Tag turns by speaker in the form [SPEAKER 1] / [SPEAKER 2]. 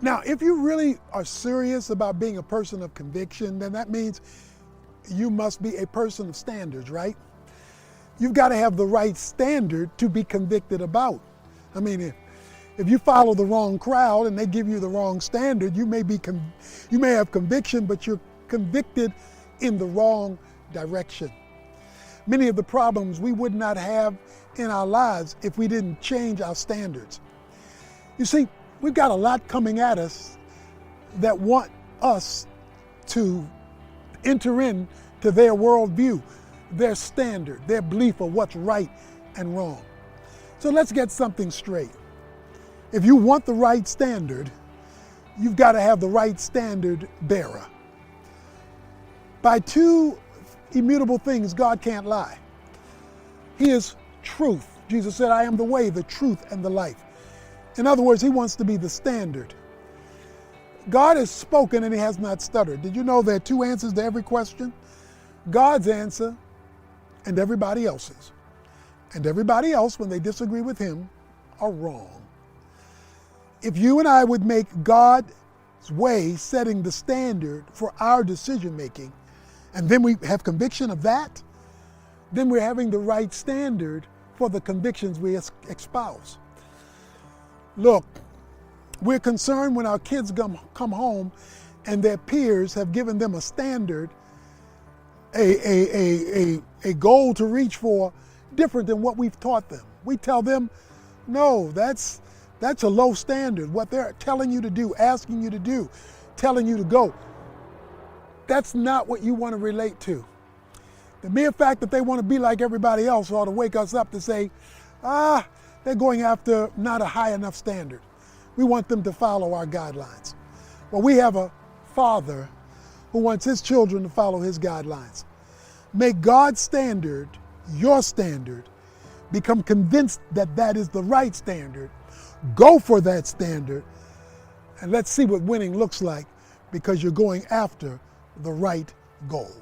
[SPEAKER 1] Now, if you really are serious about being a person of conviction, then that means you must be a person of standards, right? You've got to have the right standard to be convicted about. I mean, if you follow the wrong crowd and they give you the wrong standard, you may have conviction, but you're convicted in the wrong direction. Many of the problems we would not have in our lives if we didn't change our standards. You see, we've got a lot coming at us that want us to enter into their worldview, their standard, their belief of what's right and wrong. So let's get something straight. If you want the right standard, you've got to have the right standard bearer. By two immutable things, God can't lie. He is truth. Jesus said, I am the way, the truth, and the life. In other words, he wants to be the standard. God has spoken and he has not stuttered. Did you know there are two answers to every question? God's answer and everybody else's. And everybody else, when they disagree with him, are wrong. If you and I would make God's way setting the standard for our decision making, and then we have conviction of that, then we're having the right standard for the convictions we espouse. Look, we're concerned when our kids come home and their peers have given them a standard, a goal to reach for different than what we've taught them. We tell them, no, that's a low standard. What they're telling you to do, asking you to do, telling you to go, that's not what you want to relate to. The mere fact that they want to be like everybody else ought to wake us up to say, they're going after not a high enough standard. We want them to follow our guidelines. Well, we have a Father who wants his children to follow his guidelines. Make God's standard your standard. Become convinced that that is the right standard. Go for that standard. And let's see what winning looks like, because you're going after the right goal.